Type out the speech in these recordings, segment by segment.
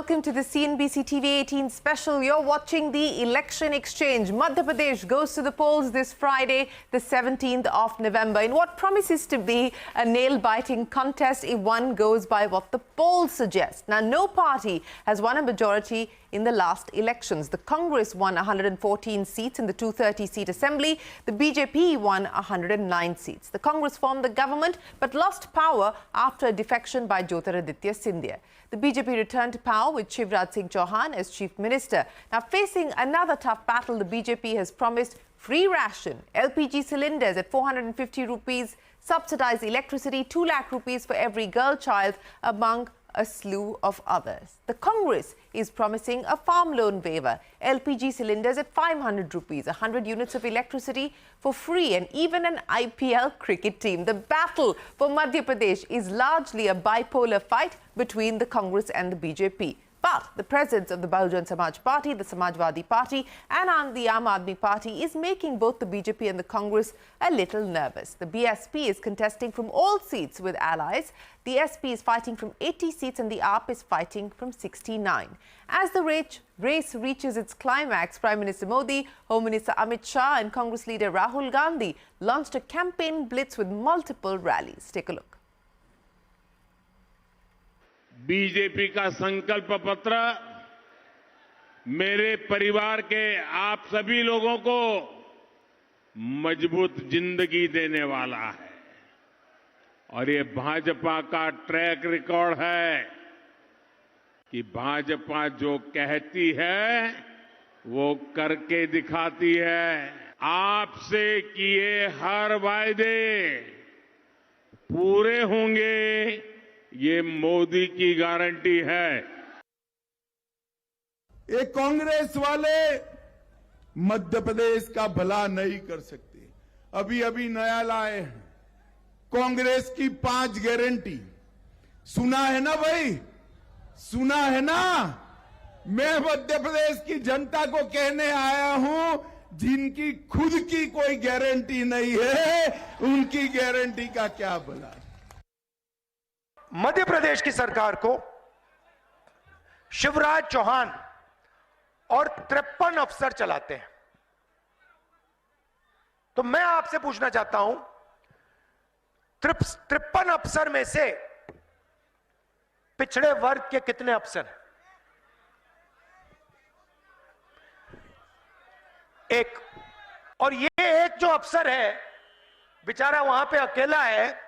welcome to the CNBC TV18 special. You're watching the election exchange. Madhya Pradesh goes to the polls this Friday, the 17th of November, in what promises to be a nail-biting contest if one goes by what the polls suggest. Now, no party has won a majority in the last elections. The Congress won 114 seats in the 230-seat assembly. The BJP won 109 seats. The Congress formed the government but lost power after a defection by Jyotiraditya Scindia. The BJP returned to power with Shivraj Singh Chouhan as chief minister. Now, facing another tough battle, the BJP has promised free ration, LPG cylinders at 450 rupees, subsidized electricity, 2 lakh rupees for every girl child, among a slew of others. The Congress is promising a farm loan waiver, LPG cylinders at 500 rupees, 100 units of electricity for free, and even an IPL cricket team. The battle for Madhya Pradesh is largely a bipolar fight between the Congress and the BJP. But the presence of the Bahujan Samaj Party, the Samajwadi Party and the Aam Aadmi Party is making both the BJP and the Congress a little nervous. The BSP is contesting from all seats with allies. The SP is fighting from 80 seats and the AAP is fighting from 69. As the race reaches its climax, Prime Minister Modi, Home Minister Amit Shah and Congress leader Rahul Gandhi launched a campaign blitz with multiple rallies. Take a look. BJP का संकल्प पत्र मेरे परिवार के आप सभी लोगों को मजबूत जिंदगी देने वाला है और ये भाजपा का ट्रैक रिकॉर्ड है कि भाजपा जो कहती है वो करके दिखाती है। आपसे किए हर वायदे पूरे होंगे, ये मोदी की गारंटी है। ये कांग्रेस वाले मध्य प्रदेश का भला नहीं कर सकते। अभी नया लाए हैं कांग्रेस की 5 गारंटी। सुना है ना भाई, सुना है ना। मैं मध्य प्रदेश की जनता को कहने आया हूं, जिनकी खुद की कोई गारंटी नहीं है, उनकी गारंटी का क्या भला। मध्य प्रदेश की सरकार को शिवराज चौहान और 53 अफसर चलाते हैं। तो मैं आपसे पूछना चाहता हूं, 53 अफसर में से पिछड़े वर्ग के कितने अफसर हैं? एक। और ये एक जो अफसर है बेचारा वहां पे अकेला है,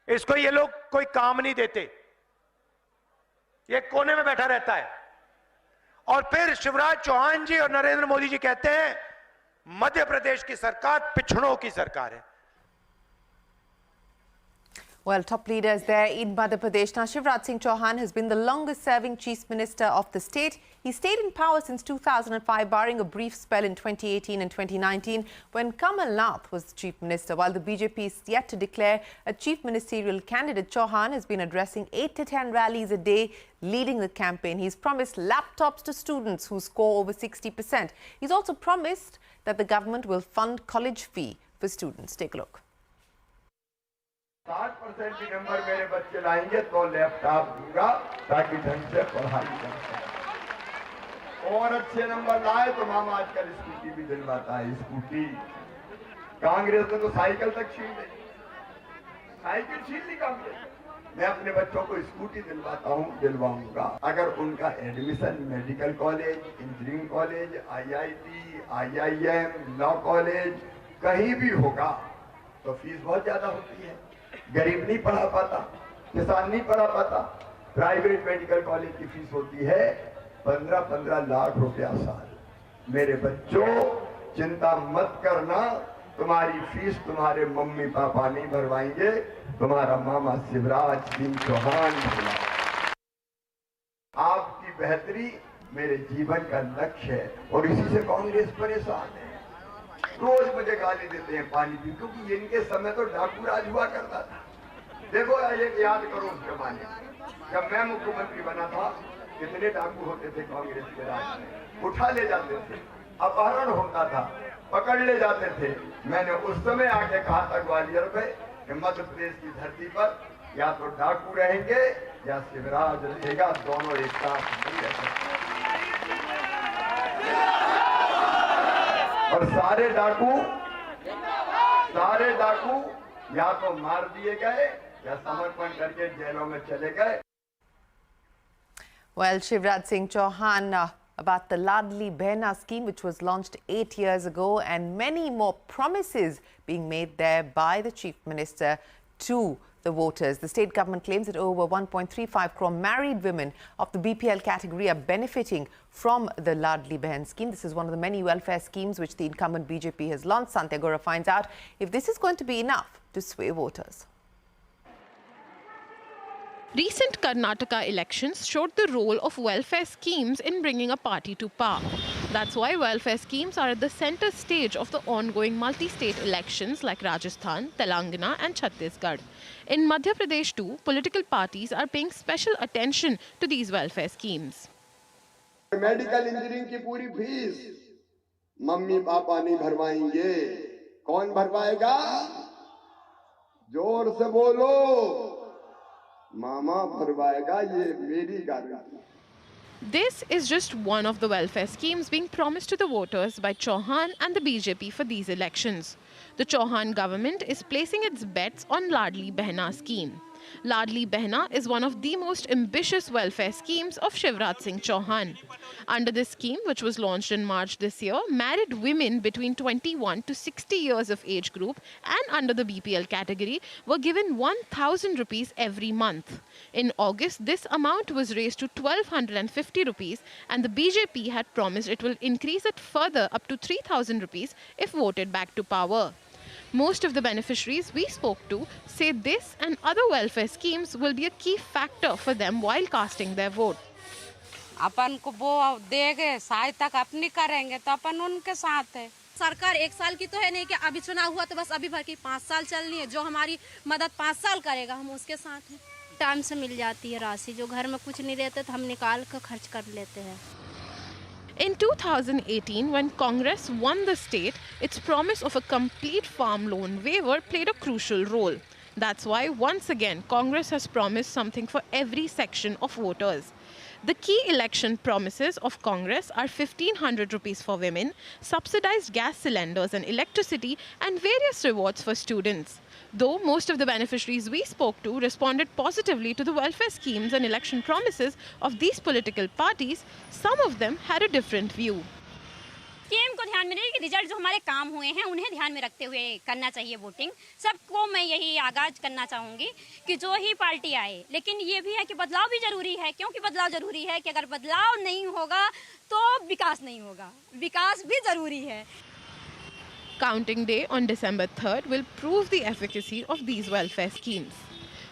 इसको ये लोग कोई काम नहीं देते, ये कोने में बैठा रहता है। और फिर शिवराज चौहान जी और नरेंद्र मोदी जी कहते हैं मध्य प्रदेश की सरकार पिछड़ों की सरकार है। Well, top leaders there in Madhya Pradesh. Now, Shivraj Singh Chouhan has been the longest-serving chief minister of the state. He stayed in power since 2005, barring a brief spell in 2018 and 2019 when Kamal Nath was chief minister. While the BJP is yet to declare a chief ministerial candidate, Chouhan has been addressing 8 to 10 rallies a day, leading the campaign. He's promised laptops to students who score over 60%. He's also promised that the government will fund college fee for students. Take a look. 60% की number मेरे बच्चे लाएंगे तो laptop दूंगा ताकि ढंग से पढ़ाई कर सकें। और अच्छे नंबर लाए तो मामा आजकल स्कूटी भी दिलवाता है। स्कूटी कांग्रेस ने तो साइकिल तक छीन ली, साइकिल छीन ली कांग्रेस। मैं अपने बच्चों को स्कूटी दिलवाता हूं, दिलवाऊंगा। अगर उनका admission medical college, engineering college, IIT, IIM, law college कहीं भी होगा तो फीस बहुत ज्यादा होती है। गरीब नहीं पढ़ा पाता, किसान नहीं पढ़ा पाता। प्राइवेट मेडिकल कॉलेज की फीस होती है 15-15 लाख रुपया साल। मेरे बच्चों, चिंता मत करना, तुम्हारी फीस तुम्हारे मम्मी पापा नहीं भरवाएंगे, तुम्हारा मामा शिवराज सिंह चौहान। आपकी बेहतरी मेरे जीवन का लक्ष्य है और इसी से कांग्रेस परेशान है। रोज मुझे गाली देते हैं पानी पी, क्योंकि इनके समय तो डाकू राज हुआ करता था। देखो एक याद करो उस जमाने, जब मैं मुख्यमंत्री बना था कितने डाकू होते थे कांग्रेस के राज में। उठा ले जाते थे, अपहरण होता था, पकड़ ले जाते थे। मैंने उस समय आके कहा था ग्वालियर में कि मध्य प्रदेश की धरती पर या तो डाकू रहेंगे या शिवराज रहेगा, दोनों एक साथ नहीं रह सकते। और सारे डाकू या तो मार दिए गए या समर्पण करके जेलों में चले गए। Well, Shivraj Singh Chouhan about the Ladli Behna scheme, which was launched 8 years ago, and many more promises being made there by the Chief Minister to the voters. The state government claims that over 1.35 crore married women of the BPL category are benefiting from the Ladli Behan scheme. This is one of the many welfare schemes which the incumbent BJP has launched. Santya Gora finds out if this is going to be enough to sway voters. Recent Karnataka elections showed the role of welfare schemes in bringing a party to power. That's why welfare schemes are at the center stage of the ongoing multi-state elections like Rajasthan, Telangana and Chhattisgarh. In Madhya Pradesh too, political parties are paying special attention to these welfare schemes. Medical engineering की पूरी fees mummy papa नहीं भरवाएंगे, कौन भरवाएगा? जोर से बोलो, मामा भरवाएगा, ये मेरी guarantee. This is just one of the welfare schemes being promised to the voters by Chouhan and the BJP for these elections. The Chouhan government is placing its bets on Ladli Behna scheme. Ladli Behna is one of the most ambitious welfare schemes of Shivraj Singh Chouhan. Under this scheme, which was launched in March this year, married women between 21 to 60 years of age group and under the BPL category were given 1,000 rupees every month. In August, this amount was raised to 1,250 rupees and the BJP had promised it will increase it further up to 3,000 rupees if voted back to power. Most of the beneficiaries we spoke to say this and other welfare schemes will be a key factor for them while casting their vote. अपन को वो देंगे, सहायता अपनी करेंगे तो अपन उनके साथ है। सरकार 1 साल की तो है नहीं कि अभी चुनाव हुआ तो बस अभी भर की 5 साल चलनी है। जो हमारी मदद 5 साल करेगा हम उसके साथ हैं। टाइम से मिल जाती है राशि, जो घर में कुछ नहीं रहते तो हम निकाल कर खर्च कर लेते हैं। In 2018, when Congress won the state, its promise of a complete farm loan waiver played a crucial role. That's why, once again, Congress has promised something for every section of voters. The key election promises of Congress are 1,500 rupees for women, subsidized gas cylinders and electricity, and various rewards for students. Though most of the beneficiaries we spoke to responded positively to the welfare schemes and election promises of these political parties, some of them had a different view. Scheme को ध्यान में रखिए कि result जो हमारे काम हुए हैं उन्हें ध्यान में रखते हुए करना चाहिए वोटिंग। सबको मैं यही आगाज करना चाहूँगी कि जो ही पार्टी आए, लेकिन ये भी है कि बदलाव भी जरूरी है। क्योंकि बदलाव जरूरी है कि अगर बदलाव नहीं होगा तो विकास नहीं होगा, विकास भी जरूरी है। Counting day on December 3rd will prove the efficacy of these welfare schemes.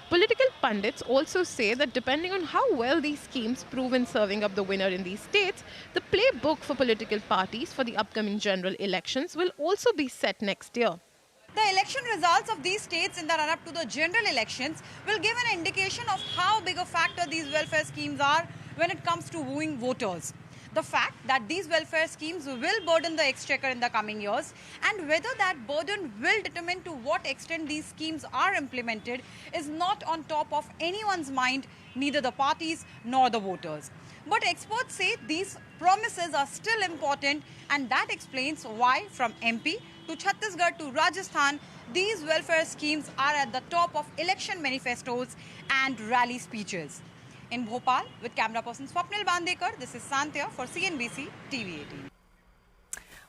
Political pundits also say that depending on how well these schemes prove in serving up the winner in these states, the playbook for political parties for the upcoming general elections will also be set next year. The election results of these states in the run-up to the general elections will give an indication of how big a factor these welfare schemes are when it comes to wooing voters. The fact that these welfare schemes will burden the exchequer in the coming years and whether that burden will determine to what extent these schemes are implemented is not on top of anyone's mind, neither the parties nor the voters. But experts say these promises are still important, and that explains why from MP to Chhattisgarh to Rajasthan, these welfare schemes are at the top of election manifestos and rally speeches. In Bhopal, with camera person Swapnil Bandekar, this is Santya for CNBC TV18.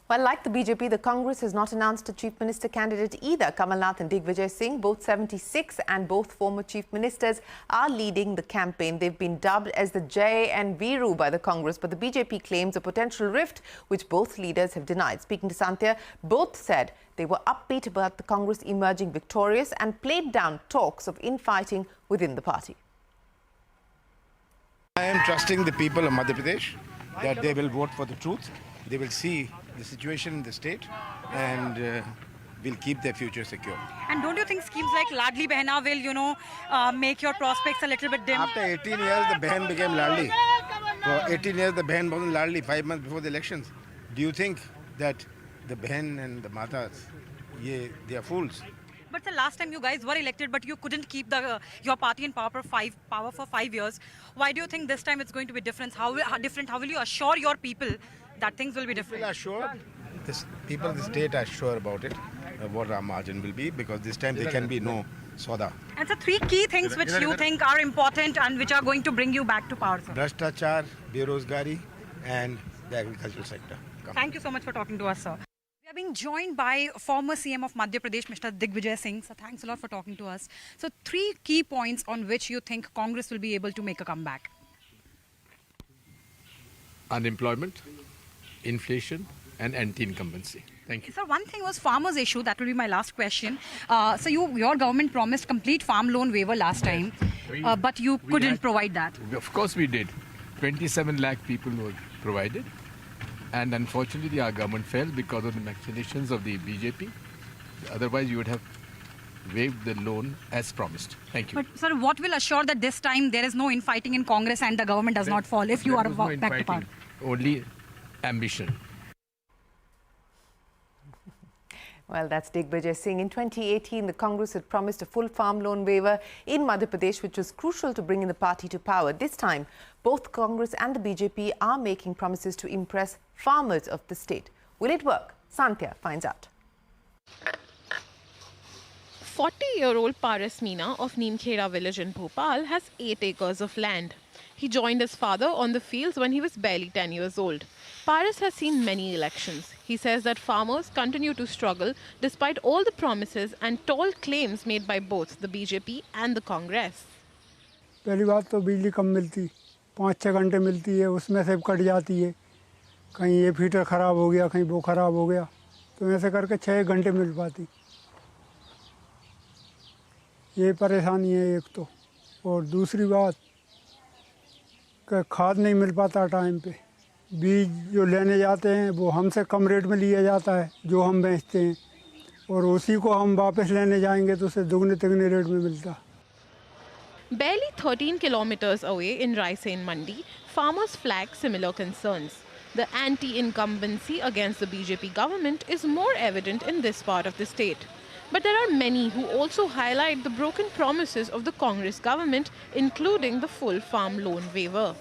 Well, like the BJP, the Congress has not announced a Chief Minister candidate either. Kamal Nath and Digvijay Singh, both 76 and both former Chief Ministers, are leading the campaign. They've been dubbed as the Jay and Viru by the Congress, but the BJP claims a potential rift, which both leaders have denied. Speaking to Santya, both said they were upbeat about the Congress emerging victorious and played down talks of infighting within the party. I am trusting the people of Madhya Pradesh that they will vote for the truth. They will see the situation in the state and will keep their future secure. And don't you think schemes like Ladli Behna will, make your prospects a little bit dim? After 18 years, the Behan became Ladli. For 18 years, the Behan wasn't Ladli, 5 months before the elections. Do you think that the Behan and the Matas, they are fools? But the last time you guys were elected, but you couldn't keep your party in power for 5 years. Why do you think this time it's going to be different? How will you assure your people that things will be different? People are sure. People in the state are sure about it, what our margin will be, because this time there can be no soda. And so 3 key things which you think are important and which are going to bring you back to power, sir. Bhrashtachar, Berozgari, and the agricultural sector. Thank you so much for talking to us, sir. We are being joined by former CM of Madhya Pradesh, Mr. Digvijay Singh. So thanks a lot for talking to us. So 3 key points on which you think Congress will be able to make a comeback. Unemployment, inflation, and anti-incumbency. Thank you. Sir, one thing was farmers' issue. That will be my last question. So your government promised complete farm loan waiver last time, but you couldn't provide that. Of course we did. 27 lakh people were provided. And unfortunately, our government fell because of the machinations of the BJP. Otherwise, you would have waived the loan as promised. Thank you. But, sir, what will assure that this time there is no infighting in Congress and the government does not fall if you are back to power? Only ambition. Well, that's Digvijay Singh. In 2018, the Congress had promised a full farm loan waiver in Madhya Pradesh, which was crucial to bringing the party to power. This time, both Congress and the BJP are making promises to impress farmers of the state. Will it work? Santya finds out. 40-year-old Paras Meena of Neemkheda village in Bhopal has 8 acres of land. He joined his father on the fields when he was barely 10 years old. Paras has seen many elections. He says that farmers continue to struggle despite all the promises and tall claims made by both the BJP and the Congress. पहली बात तो बिजली कम मिलती, 5-6 घंटे मिलती है, उसमें से कट जाती है. कहीं ये फीटर ख़राब हो गया, कहीं वो ख़राब हो गया, तो ऐसे करके 6 घंटे मिल पाती. ये परेशानी है एक तो. और दूसरी बात कि खाद नहीं मिल पाता टाइम पे. बीज जो लेने जाते हैं वो हमसे कम रेट में लिया जाता है जो हम बेचते हैं, और उसी को हम वापस लेने जाएंगे तो उसे दुगने तिगने रेट में मिलता. Barely 13 kilometers away in Raisen Mandi, farmers flag similar concerns. The anti-incumbency against the BJP government is more evident in this part of the state. But there are many who also highlight the broken promises of the Congress government, including the full farm loan waiver.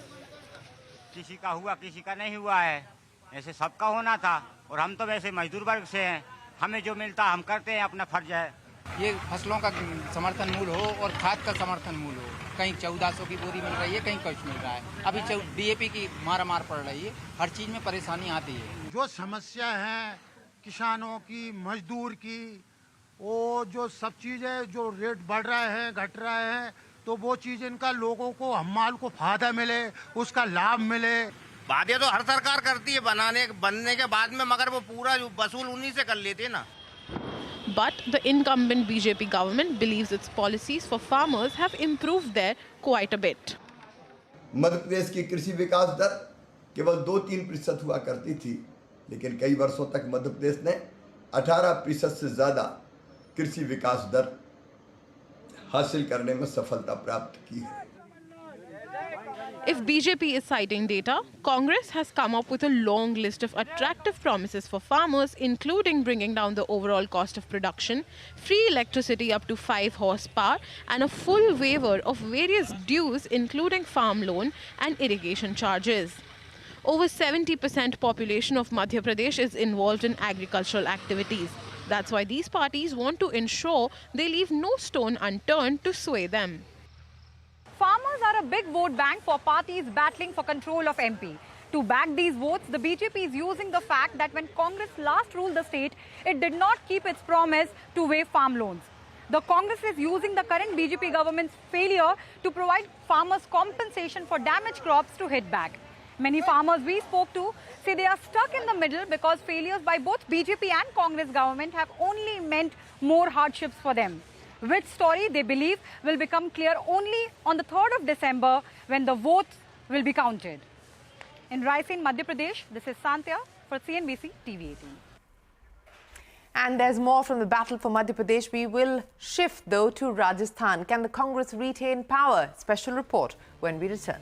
किसी का हुआ, किसी का नहीं हुआ है. ऐसे सबका होना था, और हम तो वैसे मजदूर वर्ग से हैं. हमें जो मिलता हम करते हैं, अपना फर्ज है. ये फसलों का समर्थन मूल्य हो और खाद का समर्थन मूल्य हो, कहीं 1400 की बोरी मिल रही है, कहीं कुछ मिल रहा है. अभी DAP की मार पड़ रही है. हर चीज में परेशानी आती है. जो समस्या है किसानों की, मजदूर की, वो जो सब चीजें जो रेट बढ़ रहे हैं, घट रहे हैं, तो वो चीज इनका लोगों को, हमाल को फायदा मिले, उसका लाभ मिले. वादे तो हर सरकार करती है बनने के बाद में, मगर वो पूरा वसूल उन्हीं से कर लेते हैं ना. But the incumbent BJP government believes its policies for farmers have improved there quite a bit. Madhya Pradesh की कृषि विकास दर केवल 2-3% हुआ करती थी, लेकिन कई वर्षों तक मध्य प्रदेश ने 18% से ज़्यादा कृषि विकास दर हासिल करने में सफलता प्राप्त की है. If BJP is citing data, Congress has come up with a long list of attractive promises for farmers, including bringing down the overall cost of production, free electricity up to 5 horsepower, and a full waiver of various dues, including farm loan and irrigation charges. Over 70% population of Madhya Pradesh is involved in agricultural activities. That's why these parties want to ensure they leave no stone unturned to sway them. Farmers are a big vote bank for parties battling for control of MP. To back these votes, the BJP is using the fact that when Congress last ruled the state, it did not keep its promise to waive farm loans. The Congress is using the current BJP government's failure to provide farmers compensation for damaged crops to hit back. Many farmers we spoke to say they are stuck in the middle because failures by both BJP and Congress government have only meant more hardships for them. Which story they believe will become clear only on the 3rd of December when the votes will be counted. In Raisen, Madhya Pradesh, this is Santya for CNBC TV18. And there's more from the battle for Madhya Pradesh. We will shift though to Rajasthan. Can the Congress retain power? Special report when we return.